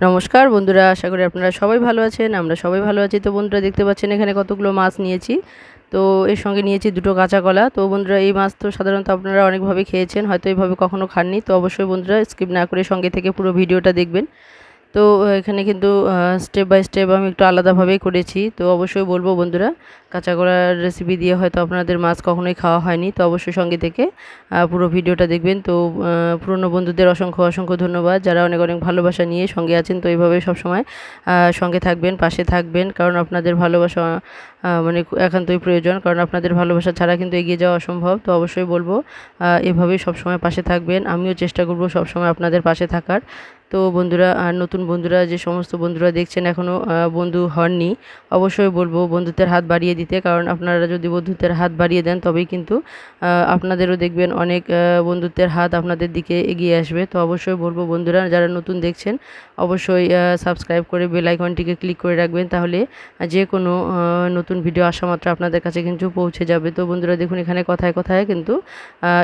নমস্কার বন্ধুরা, আশা করি আপনারা সবাই ভালো আছেন। আমরা সবাই ভালো আছি। তো বন্ধুরা দেখতে পাচ্ছেন এখানে কতগুলো মাছ নিয়েছি। তো এর সঙ্গে নিয়েছি দুটো কাঁচা কলা। তো বন্ধুরা এই মাছ তো সাধারণত আপনারা অনেকভাবে খেয়েছেন, হয়তো এইভাবে কখনো খাননি। তো অবশ্যই বন্ধুরা স্কিপ না করে সঙ্গে থেকে পুরো ভিডিওটা দেখবেন। তো এখানে কিন্তু স্টেপ বাই স্টেপ আমি একটু আলাদাভাবেই করেছি। তো অবশ্যই বলবো বন্ধুরা, কাঁচা কলার রেসিপি দিয়ে হয়তো আপনাদের মাছ কখনোই খাওয়া হয়নি। তো অবশ্যই সঙ্গে থেকে পুরো ভিডিওটা দেখবেন। তো পুরনো বন্ধুদের অসংখ্য অসংখ্য ধন্যবাদ, যারা অনেক অনেক ভালোবাসা নিয়ে সঙ্গে আছেন। তো এইভাবে সবসময় সঙ্গে থাকবেন, পাশে থাকবেন, কারণ আপনাদের ভালোবাসা মানে একান্তই প্রয়োজন, কারণ আপনাদের ভালোবাসা ছাড়া কিন্তু এগিয়ে যাওয়া অসম্ভব। তো অবশ্যই বলবো এভাবেই সবসময় পাশে থাকবেন। আমিও চেষ্টা করব সবসময় আপনাদের পাশে থাকার। তো বন্ধুরা, আর নতুন বন্ধুরা, যে সমস্ত বন্ধুরা দেখছেন এখনও বন্ধু হননি, অবশ্যই বলবো বন্ধুত্বের হাত বাড়িয়ে দিতে, কারণ আপনারা যদি বন্ধুত্বের হাত বাড়িয়ে দেন তবেই কিন্তু আপনাদেরও দেখবেন অনেক বন্ধুত্বের হাত আপনাদের দিকে এগিয়ে আসবে। তো অবশ্যই বলবো বন্ধুরা, যারা নতুন দেখছেন অবশ্যই সাবস্ক্রাইব করে বেল আইকনটিকে ক্লিক করে রাখবেন, তাহলে যে কোনো নতুন ভিডিও আসা মাত্র আপনাদের কাছে কিন্তু পৌঁছে যাবে। তো বন্ধুরা দেখুন, এখানে কথায় কথায় কিন্তু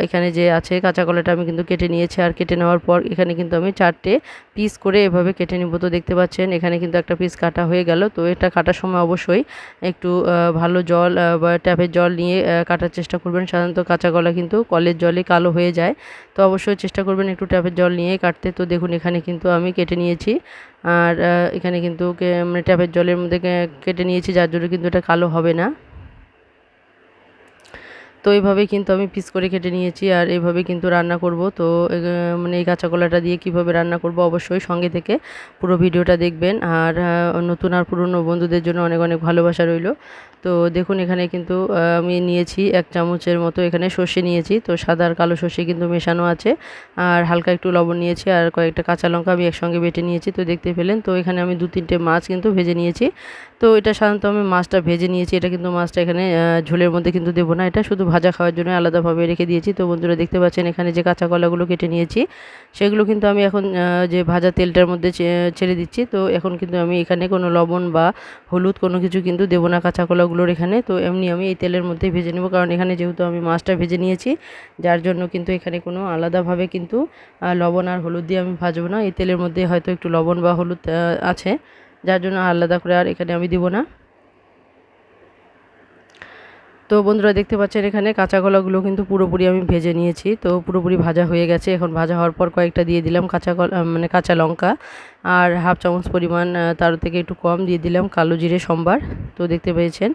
এখানে যে আছে কাঁচা কলাটা আমি কিন্তু কেটে নিয়েছি, আর কেটে নেওয়ার পর এখানে কিন্তু আমি 4টে পিস করে এভাবে কেটে নিব। তো দেখতে পাচ্ছেন এখানে কিন্তু একটা পিস কাটা হয়ে গেল। তো এটা কাটার সময় অবশ্যই একটু ভালো জল বা ট্যাপের জল নিয়ে কাটার চেষ্টা করবেন। সাধারণত কাঁচা কলা কিন্তু কলের জলে কালো হয়ে যায়। তো অবশ্যই চেষ্টা করবেন একটু ট্যাপের জল নিয়ে কাটতে। তো দেখুন এখানে কিন্তু আমি কেটে নিয়েছি, আর এখানে কিন্তু মানে ট্যাপের জলের মধ্যে কেটে নিয়েছি, যার জন্য কিন্তু এটা কালো হবে না। তো এইভাবে কিন্তু আমি পিস করে কেটে নিয়েছি, আর এইভাবে কিন্তু রান্না করব। তো মানে এই কাঁচা কলাটা দিয়ে কিভাবে রান্না করব অবশ্যই সঙ্গে থেকে পুরো ভিডিওটা দেখবেন। আর নতুন আর পুরনো বন্ধুদের জন্য অনেক অনেক ভালোবাসা রইল। তো দেখুন এখানে কিন্তু আমি নিয়েছি 1 চামচের মতো এখানে সর্ষে নিয়েছি। তো সাদা আর কালো সর্ষে কিন্তু মেশানো আছে, আর হালকা একটু লবণ নিয়েছি, আর কয়েকটা কাঁচা লঙ্কা আমি একসঙ্গে বেটে নিয়েছি। তো দেখতে পেলেন। তো এখানে আমি 2-3টে মাছ কিন্তু ভেজে নিয়েছি। তো এটা সাধারণত আমি মাছটা ভেজে নিয়েছি, এটা কিন্তু মাছটা এখানে ঝোলের মধ্যে কিন্তু দেবো না, এটা শুধু ভাজা খাওয়ার জন্য আলাদাভাবে রেখে দিয়েছি। তো বন্ধুরা দেখতে পাচ্ছেন এখানে যে কাঁচা কলাগুলো কেটে নিয়েছি, সেগুলো কিন্তু আমি এখন যে ভাজা তেলটার মধ্যে ছেড়ে দিচ্ছি। তো এখন কিন্তু আমি এখানে কোনো লবণ বা হলুদ কোনো কিছু কিন্তু দেবো না কাঁচা কলাগুলোর এখানে। তো এমনি আমি এই তেলের মধ্যেই ভেজে নেব, কারণ এখানে যেহেতু আমি মাছটা ভেজে নিয়েছি, যার জন্য কিন্তু এখানে কোনো আলাদাভাবে কিন্তু লবণ আর হলুদ দিয়ে আমি ভাজবো না। এই তেলের মধ্যে হয়তো একটু লবণ বা হলুদ আছে, যার জন্য আলাদা করে আর এখানে আমি দিব না। তো বন্ধুরা দেখতে পাচ্ছেন এখানে কাঁচা কলাগুলো কিন্তু পুরোপুরি আমি ভেজে নিয়েছি। তো পুরোপুরি ভাজা হয়ে গেছে। এখন ভাজা হওয়ার পর কয়েকটা দিয়ে দিলাম কাঁচা কলা, মানে কাঁচা লঙ্কা, আর 1/2 চামচ পরিমাণ তার থেকে একটু কম দিয়ে দিলাম কালো জিরে সম্বার। তো দেখতে পেয়েছেন।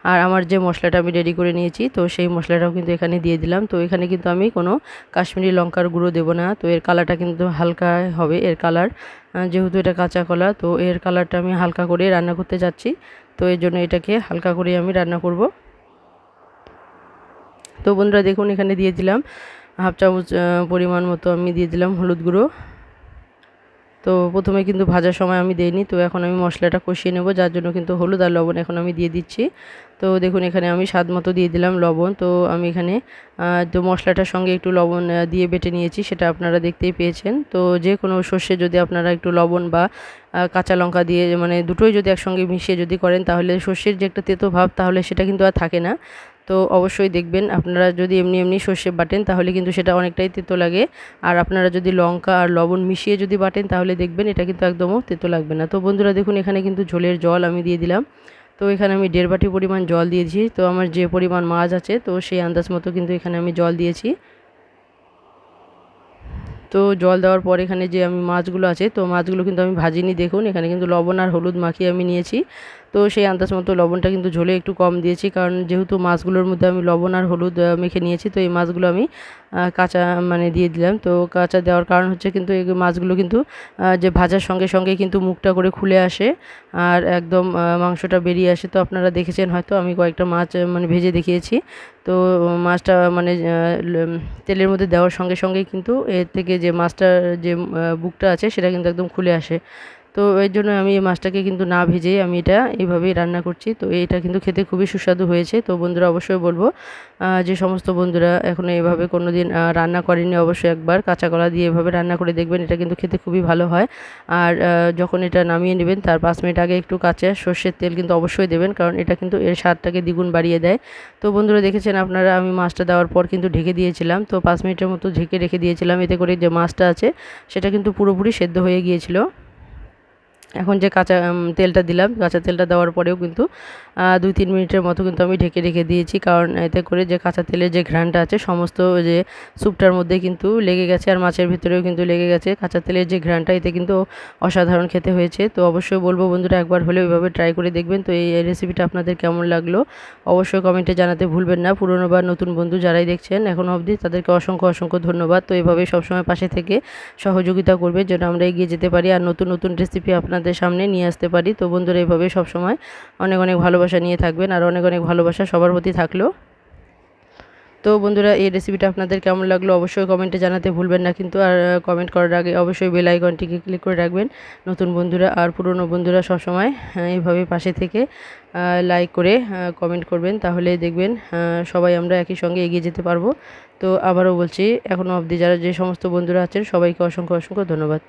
আর আমার যে মশলাটা আমি রেডি করে নিয়েছি, তো সেই মশলাটাও কিন্তু এখানে দিয়ে দিলাম। তো এখানে কিন্তু আমি কোনো কাশ্মীরি লঙ্কার গুঁড়ো দেবো না। তো এর কালারটা কিন্তু হালকা হবে, এর কালার যেহেতু এটা কাঁচা কলা, তো এর কালারটা আমি হালকা করে রান্না করতে যাচ্ছি। তো এর জন্য এটাকে হালকা করে আমি রান্না করব। তো বন্ধুরা দেখুন এখানে দিয়ে দিলাম 1/2 চামচ পরিমাণ মতো আমি দিয়ে দিলাম হলুদ গুঁড়ো। তো প্রথমে কিন্তু ভাজার সময় আমি দেইনি, তো এখন আমি মশলাটা কষিয়ে নেব, যার জন্য কিন্তু হলুদ আর লবণ এখন আমি দিয়ে দিচ্ছি। তো দেখুন এখানে আমি স্বাদ মতো দিয়ে দিলাম লবণ। তো আমি এখানে তো মশলাটার সঙ্গে একটু লবণ দিয়ে বেটে নিয়েছি, সেটা আপনারা দেখতেই পেয়েছেন। তো যে কোনো সর্ষে যদি আপনারা একটু লবণ বা কাঁচা লঙ্কা দিয়ে, মানে দুটোই যদি একসঙ্গে মিশিয়ে যদি করেন, তাহলে সর্ষের যে একটা তেতো ভাব, তাহলে সেটা কিন্তু আর থাকে না। তো অবশ্যই দেখবেন, আপনারা যদি এমনি এমনি সর্ষে বাটেন তাহলে কিন্তু সেটা অনেকটাই তেতো লাগে, আর আপনারা যদি লঙ্কা আর লবণ মিশিয়ে যদি বাটেন তাহলে দেখবেন এটা কিন্তু একদমও তেতো লাগবে না। তো বন্ধুরা দেখুন এখানে কিন্তু ঝোলের জল আমি দিয়ে দিলাম। তো এখানে আমি 1.5 বাটি পরিমাণ জল দিয়েছি। তো আমার যে পরিমাণ মাছ আছে, তো সেই আন্দাজ মতো কিন্তু এখানে আমি জল দিয়েছি। তো জল দেওয়ার পর এখানে যে আমি মাছগুলো আছে, তো মাছগুলো কিন্তু আমি ভাজিনি। দেখুন এখানে কিন্তু লবণ আর হলুদ মাখিয়ে আমি নিয়েছি। তো সেই আন্দাজ মতো লবণটা কিন্তু ঝোলে একটু কম দিয়েছি, কারণ যেহেতু মাছগুলোর মধ্যে আমি লবণ আর হলুদ মেখে নিয়েছি। তো এই মাছগুলো আমি কাঁচা মানে দিয়ে দিলাম। তো কাঁচা দেওয়ার কারণ হচ্ছে কিন্তু এই মাছগুলো কিন্তু যে ভাজার সঙ্গে সঙ্গে কিন্তু মুখটা করে খুলে আসে, আর একদম মাংসটা বেরিয়ে আসে। তো আপনারা দেখেছেন হয়তো আমি কয়েকটা মাছ মানে ভেজে দেখিয়েছি। তো মাছটা মানে তেলের মধ্যে দেওয়ার সঙ্গে সঙ্গেই কিন্তু এর থেকে যে মাছটার যে বুকটা আছে সেটা কিন্তু একদম খুলে আসে। তো এর জন্য আমি এই মাছটাকে কিন্তু না ভেজেই আমি এটা এইভাবেই রান্না করছি। তো এটা কিন্তু খেতে খুবই সুস্বাদু হয়েছে। তো বন্ধুরা অবশ্যই বলবো, যে সমস্ত বন্ধুরা এখনও এভাবে কোনো দিন রান্না করেনি, অবশ্যই একবার কাঁচা কলা দিয়ে এভাবে রান্না করে দেখবেন, এটা কিন্তু খেতে খুবই ভালো হয়। আর যখন এটা নামিয়ে নেবেন তার 5 মিনিট আগে একটু কাঁচা সর্ষের তেল কিন্তু অবশ্যই দেবেন, কারণ এটা কিন্তু এর স্বাদটাকে দ্বিগুণ বাড়িয়ে দেয়। তো বন্ধুরা দেখেছেন আপনারা, আমি মাছটা দেওয়ার পর কিন্তু ঢেকে দিয়েছিলাম। তো 5 মিনিটের মতো ঢেকে রেখে দিয়েছিলাম, এতে করে যে মাছটা আছে সেটা কিন্তু পুরোপুরি সেদ্ধ হয়ে গিয়েছিল। এখন যে কাঁচা তেলটা দিলাম, কাঁচা তেলটা দেওয়ার পরেও কিন্তু 2-3 মিনিটের মতো কিন্তু আমি ঢেকে রেখে দিয়েছি, কারণ এতে করে যে কাঁচা তেলের যে ঘ্রাণটা আছে সমস্ত যে স্যুপটার মধ্যে কিন্তু লেগে গেছে, আর মাছের ভিতরেও কিন্তু লেগে গেছে কাঁচা তেলের যে ঘ্রাণটা, এতে কিন্তু অসাধারণ খেতে হয়েছে। তো অবশ্যই বলবো বন্ধুরা একবার হলেও এভাবে ট্রাই করে দেখবেন। তো এই রেসিপিটা আপনাদের কেমন লাগলো অবশ্যই কমেন্টে জানাতে ভুলবেন না। পুরনো বা নতুন বন্ধু যারাই দেখছেন এখনও অবধি তাদেরকে অসংখ্য অসংখ্য ধন্যবাদ। তো এভাবেই সবসময় পাশে থেকে সহযোগিতা করবে যেন আমরা এগিয়ে যেতে পারি আর নতুন নতুন রেসিপি আপনাদের সামনে নিয়ে আসতে পারি। তো বন্ধুরা এভাবে সবসময় অনেক অনেক ভালোবাসা নিয়ে থাকবেন, আর অনেক অনেক ভালোবাসা সবার প্রতি থাকলো। তো বন্ধুরা এই রেসিপিটা আপনাদের কেমন লাগলো অবশ্যই কমেন্টে জানাতে ভুলবেন না কিন্তু। আর কমেন্ট করার আগে অবশ্যই বেল আইকনটিকে ক্লিক করে রাখবেন। নতুন বন্ধুরা আর পুরনো বন্ধুরা সবসময় এইভাবে পাশে থেকে লাইক করে কমেন্ট করবেন, তাহলে দেখবেন সবাই আমরা একই সঙ্গে এগিয়ে যেতে পারবো। তো আবারও বলছি, এখনও অবধি যারা যে সমস্ত বন্ধুরা আছেন সবাইকে অসংখ্য অসংখ্য ধন্যবাদ।